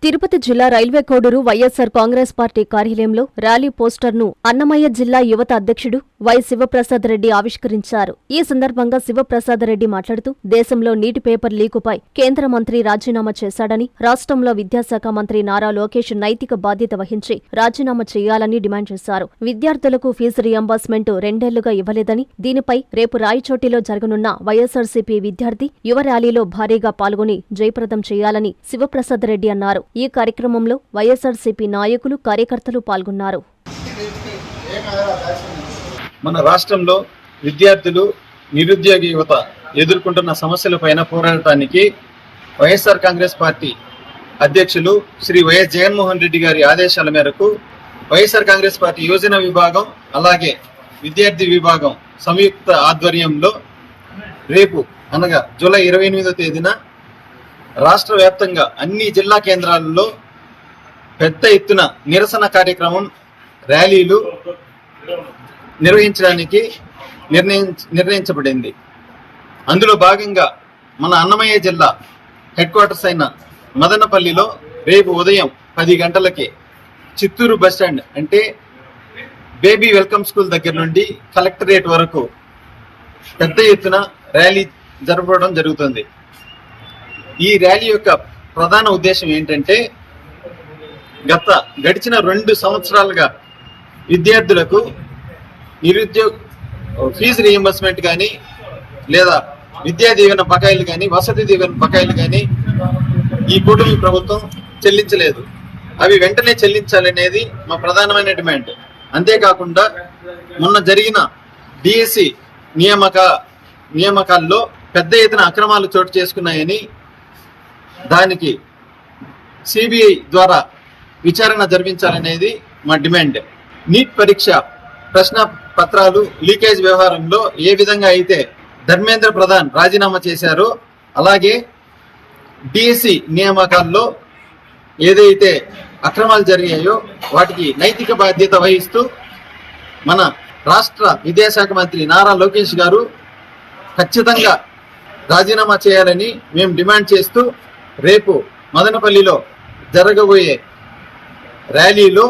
తిరుపతి జిల్లా railway Koduru YSR Congress party కార్యాలయంలో rally పోస్టర్ను అన్నమయ్య జిల్లా యువత అధ్యక్షుడు వై శివప్రసాద్ రెడ్డి ఆవిష్కరించారు. ఈ సందర్భంగా శివప్రసాద్ రెడ్డి మాట్లాడుతూ దేశంలో నీటి పేపర్ లీకుపై కేంద్ర మంత్రి రాజీనామా చేశాడని, రాష్ట్రంలో విద్యాశాఖ మంత్రి నారా లోకేష్ నైతిక బాధ్యత వహించి రాజీనామా చేయాలని డిమాండ్ చేశారు. విద్యార్థులకు ఫీజు రియంబర్స్మెంట్ 2 ఏళ్లుగా ఇవ్వలేదని, దీనిపై రేపు రాయచోటిలో జరగనున్న వైఎస్సార్సీపీ విద్యార్థి యువ ర్యాలీలో భారీగా పాల్గొని జయప్రదం చేయాలని శివప్రసాద్ రెడ్డి అన్నారు. ఈ కార్యక్రమంలో వైఎస్సార్సీపీ నాయకులు, కార్యకర్తలు పాల్గొన్నారు. మన రాష్ట్రంలో విద్యార్థులు, నిరుద్యోగ యువత ఎదుర్కొంటున్న సమస్యలపైన పోరాడటానికి వైఎస్ఆర్ కాంగ్రెస్ పార్టీ అధ్యక్షులు శ్రీ వైఎస్ జగన్మోహన్ రెడ్డి గారి ఆదేశాల మేరకు వైఎస్ఆర్ కాంగ్రెస్ పార్టీ యువజన విభాగం అలాగే విద్యార్థి విభాగం సంయుక్త ఆధ్వర్యంలో రేపు అనగా జూలై 28వ తేదీన రాష్ట్ర వ్యాప్తంగా అన్ని జిల్లా కేంద్రాలలో పెద్ద ఎత్తున నిరసన కార్యక్రమం, ర్యాలీలు నిర్వహించడానికి నిర్ణయించబడింది. అందులో భాగంగా మన అన్నమయ్య జిల్లా హెడ్ క్వార్టర్స్ అయిన మదనపల్లిలో రేపు ఉదయం 10 గంటలకి చిత్తూరు బస్టాండ్ అంటే బేబీ వెల్కమ్ స్కూల్ దగ్గర నుండి కలెక్టరేట్ వరకు పెద్ద ఎత్తున ర్యాలీ జరపడం జరుగుతుంది. ఈ ర్యాలీ యొక్క ప్రధాన ఉద్దేశం ఏంటంటే గడిచిన 2 సంవత్సరాలుగా విద్యార్థులకు నిరుద్యోగ ఫీజు రీయింబర్స్మెంట్ కానీ లేదా విద్యా దీవెన బకాయిలు కానీ వసతి దీవెన బకాయిలు కానీ ఈ కూటమి ప్రభుత్వం చెల్లించలేదు. అవి వెంటనే చెల్లించాలనేది మా ప్రధానమైన డిమాండ్. అంతేకాకుండా మొన్న జరిగిన డిఎస్సి నియామకాల్లో పెద్ద ఎత్తున అక్రమాలు చోటు చేసుకున్నాయని, దానికి సిబిఐ ద్వారా విచారణ జరిపించాలనేది మా డిమాండ్. నీట్ పరీక్ష ప్రశ్న పత్రాలు లీకేజ్ వ్యవహారంలో ఏ విధంగా అయితే ధర్మేంద్ర ప్రధాన్ రాజీనామా చేశారో, అలాగే డిఎస్సి నియామకాల్లో ఏదైతే అక్రమాలు జరిగాయో వాటికి నైతిక బాధ్యత వహిస్తూ మన రాష్ట్ర విద్యాశాఖ మంత్రి నారా లోకేష్ గారు ఖచ్చితంగా రాజీనామా చేయాలని మేము డిమాండ్ చేస్తూ రేపు మదనపల్లిలో జరగబోయే ర్యాలీలో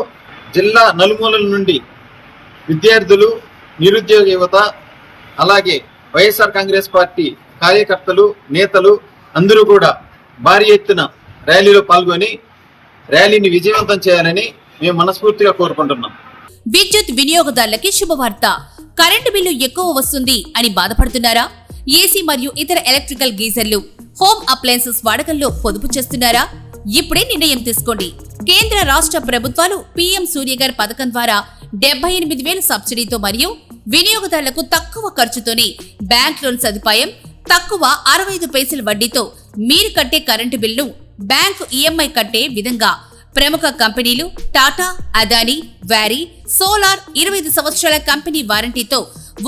జిల్లా నలుమూలల నుండి విద్యార్థులు, నిరుద్యోగ యువత అలాగే వైఎస్ఆర్ కాంగ్రెస్ పార్టీ కార్యకర్తలు, నేతలు అందరూ కూడా భారీ ఎత్తున ర్యాలీలో పాల్గొని ర్యాలీని విజయవంతం చేయాలని మేము మనస్ఫూర్తిగా కోరుకుంటున్నాం. విద్యుత్ వినియోగదారులకి శుభవార్త. కరెంటు బిల్లు ఎక్కువ వస్తుంది అని బాధపడుతున్నారా? ఏసీ మరియు ఇతర ఎలక్ట్రికల్ గీజర్లు, హోమ్ అప్లయన్సెస్ వాడకంలో పొదుపు చేస్తున్నారా? ఇప్పుడే నిర్ణయం తీసుకోండి. కేంద్ర రాష్ట్ర ప్రభుత్వాలు పీఎం సూర్యఘర్ పథకం ద్వారా 78,000 సబ్సిడీతో మరియు వినియోగదారులకు తక్కువ ఖర్చుతోనే బ్యాంక్ లోన్ సదుపాయం, తక్కువ 65 పైసల వడ్డీతో మీరు కట్టే కరెంటు బిల్లు బ్యాంకు ఈఎంఐ కట్టే విధంగా ప్రముఖ కంపెనీలు టాటా, అదానీ, వారీ, సోలార్ 25 సంవత్సరాల కంపెనీ వారంటీతో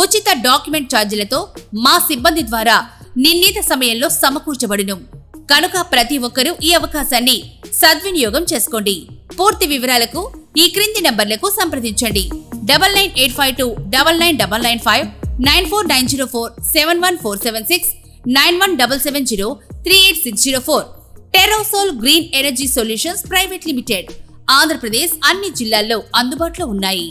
ఉచిత డాక్యుమెంట్ ఛార్జీలతో మా సిబ్బంది ద్వారా నిర్ణీత సమయంలో సమకూర్చబడును. కనుక ప్రతి ఒక్కరూ ఈ అవకాశాన్ని సద్వినియోగం చేసుకోండి. పూర్తి వివరాలకు ఈ క్రింది నంబర్లకు సంప్రదించండి. 9985299995, 9490471476, 9177038604. Terosol green energy solutions private limited. Andhra Pradesh అన్ని జిల్లాల్లో అందుబాటులో ఉన్నాయి.